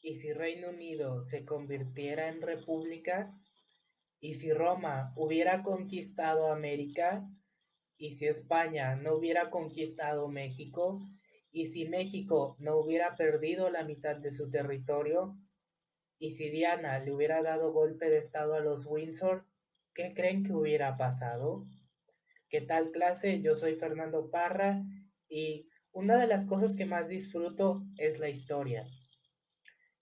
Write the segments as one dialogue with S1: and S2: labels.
S1: ¿Y si Reino Unido se convirtiera en república? ¿Y si Roma hubiera conquistado América? ¿Y si España no hubiera conquistado México? ¿Y si México no hubiera perdido la mitad de su territorio? ¿Y si Diana le hubiera dado golpe de estado a los Windsor? ¿Qué creen que hubiera pasado? ¿Qué tal clase? Yo soy Fernando Parra y una de las cosas que más disfruto es la historia.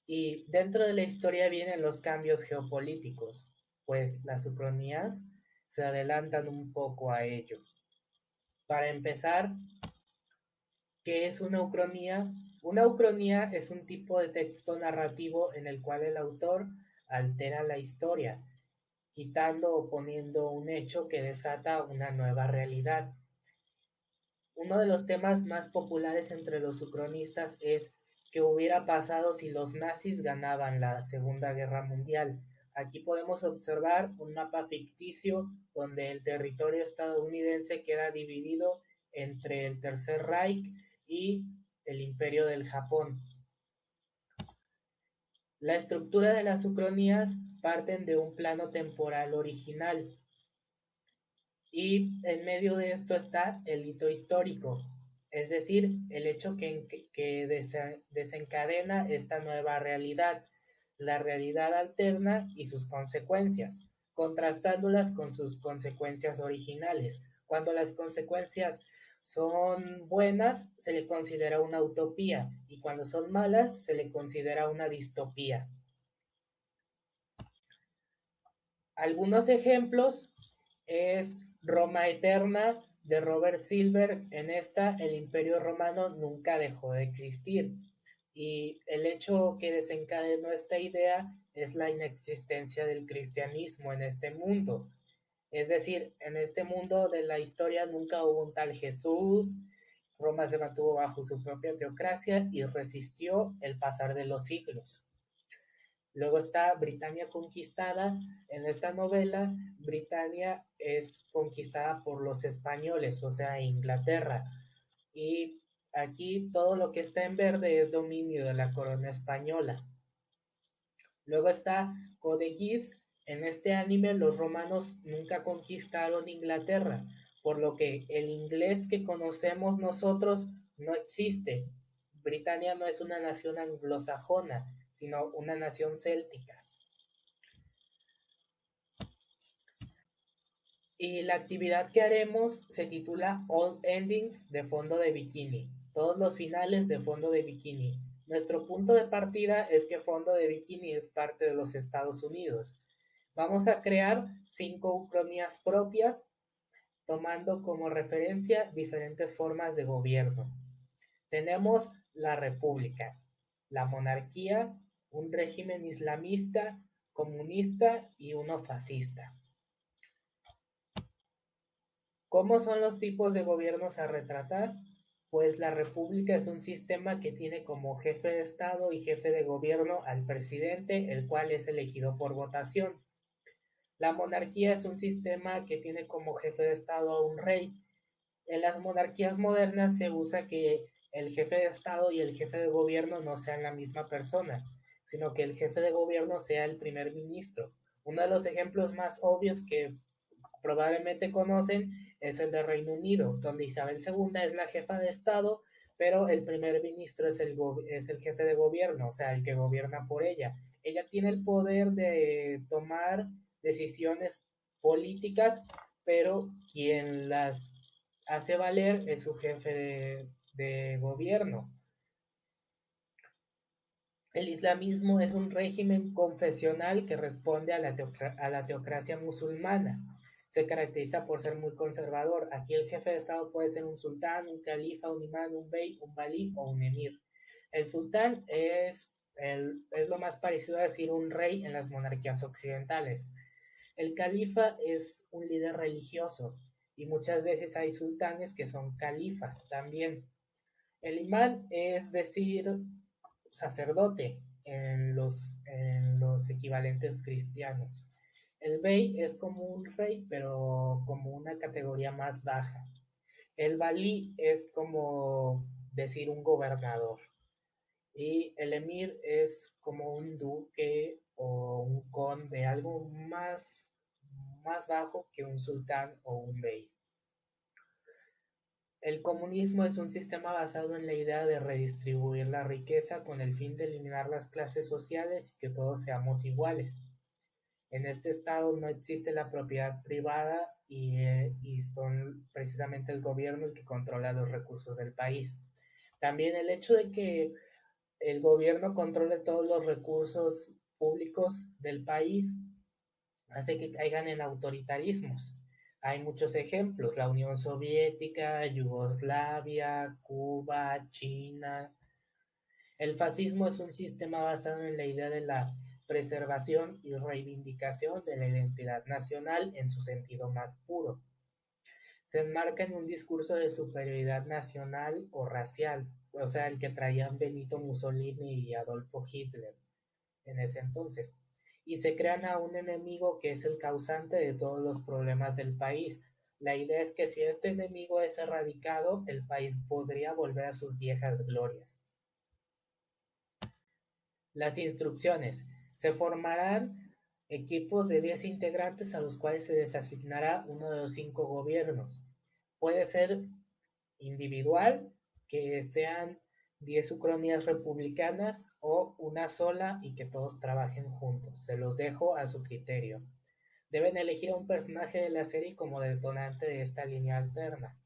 S1: Y dentro de la historia vienen los cambios geopolíticos, pues las ucronías se adelantan un poco a ello. Para empezar, ¿qué es una ucronía? Una ucronía es un tipo de texto narrativo en el cual el autor altera la historia, quitando o poniendo un hecho que desata una nueva realidad. Uno de los temas más populares entre los ucronistas es qué hubiera pasado si los nazis ganaban la Segunda Guerra Mundial. Aquí podemos observar un mapa ficticio donde el territorio estadounidense queda dividido entre el Tercer Reich y el Imperio del Japón. La estructura de las ucronías parten de un plano temporal original, y en medio de esto está el hito histórico, es decir, el hecho que desencadena esta nueva realidad, la realidad alterna y sus consecuencias, contrastándolas con sus consecuencias originales. Cuando las consecuencias son buenas, se le considera una utopía, y cuando son malas, se le considera una distopía. Algunos ejemplos es Roma Eterna de Robert Silver. En esta, el Imperio Romano nunca dejó de existir. Y el hecho que desencadenó esta idea es la inexistencia del cristianismo en este mundo. Es decir, en este mundo de la historia nunca hubo un tal Jesús. Roma se mantuvo bajo su propia teocracia y resistió el pasar de los siglos. Luego está Britania conquistada. En esta novela, Britania es conquistada por los españoles, o sea, Inglaterra. Y aquí todo lo que está en verde es dominio de la corona española. Luego está Code En este anime los romanos nunca conquistaron Inglaterra, por lo que el inglés que conocemos nosotros no existe. Britania no es una nación anglosajona, sino una nación céltica. Y la actividad que haremos se titula All Endings de fondo de bikini. Todos los finales de fondo de bikini. Nuestro punto de partida es que fondo de bikini es parte de los Estados Unidos. Vamos a crear 5 ucronías propias tomando como referencia diferentes formas de gobierno. Tenemos la república, la monarquía, un régimen islamista, comunista y uno fascista. ¿Cómo son los tipos de gobiernos a retratar? Pues la república es un sistema que tiene como jefe de Estado y jefe de gobierno al presidente, el cual es elegido por votación. La monarquía es un sistema que tiene como jefe de Estado a un rey. En las monarquías modernas se usa que el jefe de Estado y el jefe de gobierno no sean la misma persona, sino que el jefe de gobierno sea el primer ministro. Uno de los ejemplos más obvios que probablemente conocen es el de Reino Unido, donde Isabel II es la jefa de Estado, pero el primer ministro es el jefe de gobierno, o sea, el que gobierna por ella. Ella tiene el poder de tomar decisiones políticas, pero quien las hace valer es su jefe de gobierno. El islamismo es un régimen confesional que responde a la teocracia musulmana. Se caracteriza por ser muy conservador. Aquí el jefe de Estado puede ser un sultán, un califa, un imán, un bey, un valí o un emir. El sultán es lo más parecido a decir un rey en las monarquías occidentales. El califa es un líder religioso y muchas veces hay sultanes que son califas también. El imán es decir sacerdote en los equivalentes cristianos. El bey es como un rey, pero como una categoría más baja. El valí es como decir un gobernador. Y el emir es como un duque o un conde, algo más bajo que un sultán o un bey. El comunismo es un sistema basado en la idea de redistribuir la riqueza con el fin de eliminar las clases sociales y que todos seamos iguales. En este estado no existe la propiedad privada y son precisamente el gobierno el que controla los recursos del país. También el hecho de que el gobierno controle todos los recursos públicos del país hace que caigan en autoritarismos. Hay muchos ejemplos, la Unión Soviética, Yugoslavia, Cuba, China. El fascismo es un sistema basado en la idea de la preservación y reivindicación de la identidad nacional en su sentido más puro. Se enmarca en un discurso de superioridad nacional o racial, o sea, el que traían Benito Mussolini y Adolfo Hitler en ese entonces, y se crean a un enemigo que es el causante de todos los problemas del país. La idea es que si este enemigo es erradicado, el país podría volver a sus viejas glorias. Las instrucciones. Se formarán equipos de 10 integrantes a los cuales se les asignará uno de los 5 gobiernos. Puede ser individual, que sean 10 ucronías republicanas o una sola y que todos trabajen juntos. Se los dejo a su criterio. Deben elegir a un personaje de la serie como detonante de esta línea alterna.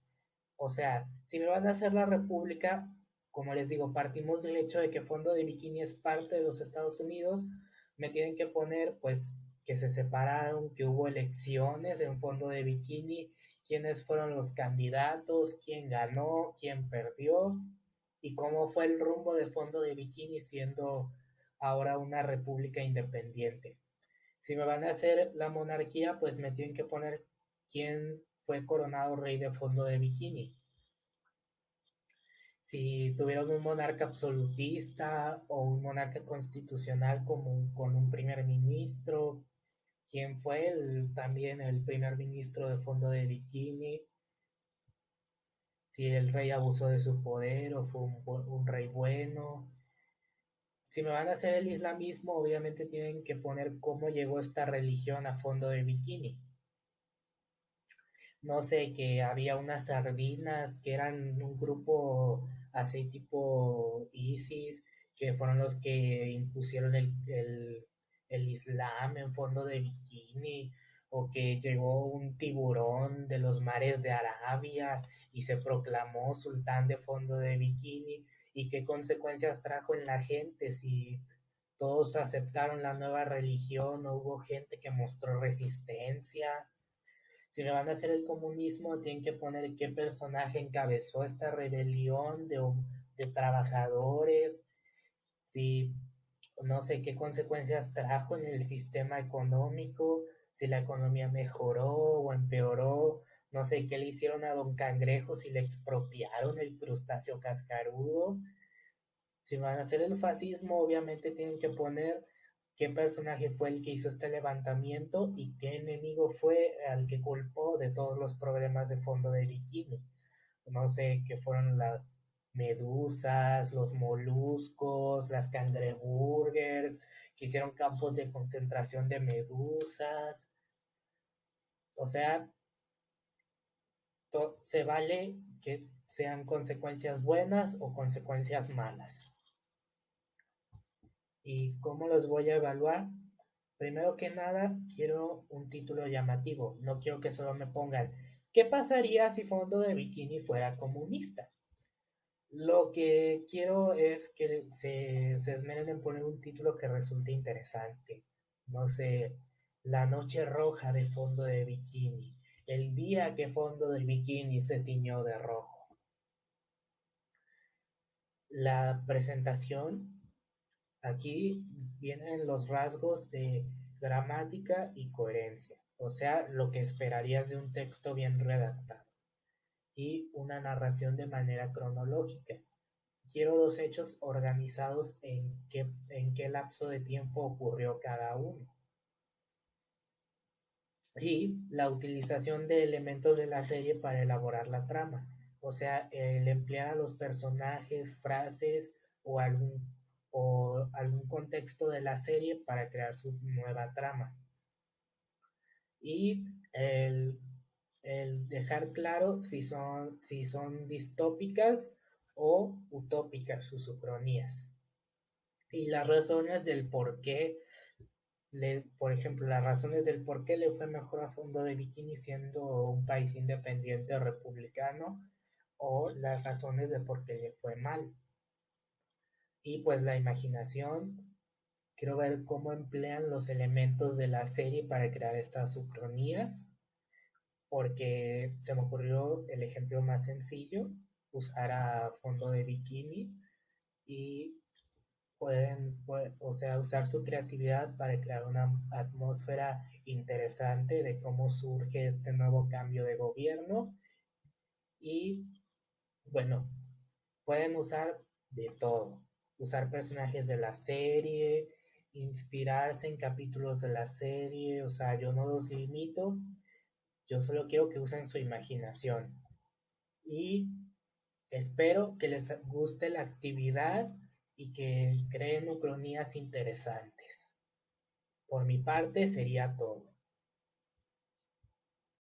S1: O sea, si me van a hacer la república, como les digo, partimos del hecho de que Fondo de Bikini es parte de los Estados Unidos, me tienen que poner pues que se separaron, que hubo elecciones en Fondo de Bikini, quiénes fueron los candidatos, quién ganó, quién perdió y cómo fue el rumbo de Fondo de Bikini siendo ahora una república independiente. Si me van a hacer la monarquía, pues me tienen que poner quién fue coronado rey de Fondo de Bikini. Si tuvieron un monarca absolutista o un monarca constitucional como con un primer ministro, quién fue también el primer ministro de Fondo de Bikini, si el rey abusó de su poder o fue un rey bueno. Si me van a hacer el islamismo, obviamente tienen que poner cómo llegó esta religión a Fondo de Bikini. No sé, que había unas sardinas que eran un grupo así tipo ISIS, que fueron los que impusieron el Islam en Fondo de Bikini, o que llegó un tiburón de los mares de Arabia y se proclamó sultán de Fondo de Bikini, y qué consecuencias trajo en la gente si todos aceptaron la nueva religión o hubo gente que mostró resistencia. Si me van a hacer el comunismo, tienen que poner qué personaje encabezó esta rebelión de trabajadores, si no sé qué consecuencias trajo en el sistema económico, si la economía mejoró o empeoró, no sé qué le hicieron a Don Cangrejo, si le expropiaron el crustáceo cascarudo. Si van a hacer el fascismo, obviamente tienen que poner qué personaje fue el que hizo este levantamiento y qué enemigo fue al que culpó de todos los problemas de Fondo de Bikini. No sé, qué fueron las medusas, los moluscos, las cangreburgers, que hicieron campos de concentración de medusas. O sea, se vale que sean consecuencias buenas o consecuencias malas. ¿Y cómo los voy a evaluar? Primero que nada, quiero un título llamativo. No quiero que solo me pongan ¿qué pasaría si Fondo de Bikini fuera comunista? Lo que quiero es que se esmeren en poner un título que resulte interesante. No sé, La noche roja de Fondo de Bikini. El día que Fondo de Bikini se tiñó de rojo. La presentación. Aquí vienen los rasgos de gramática y coherencia, o sea, lo que esperarías de un texto bien redactado, y una narración de manera cronológica. Quiero los hechos organizados en qué lapso de tiempo ocurrió cada uno. Y la utilización de elementos de la serie para elaborar la trama, o sea, el emplear a los personajes, frases o algún o algún contexto de la serie para crear su nueva trama. Y el, el dejar claro si son distópicas o utópicas sus ucronías. Y las razones del por qué, por ejemplo, las razones del por qué le fue mejor a Fondo de Bikini siendo un país independiente o republicano, o las razones de por qué le fue mal. Y pues la imaginación, quiero ver cómo emplean los elementos de la serie para crear estas ucronías, porque se me ocurrió el ejemplo más sencillo, usar a Fondo de Bikini y o sea, usar su creatividad para crear una atmósfera interesante de cómo surge este nuevo cambio de gobierno y bueno, pueden usar de todo, usar personajes de la serie, inspirarse en capítulos de la serie, o sea, yo no los limito, yo solo quiero que usen su imaginación y espero que les guste la actividad y que creen ucronías interesantes. Por mi parte sería todo.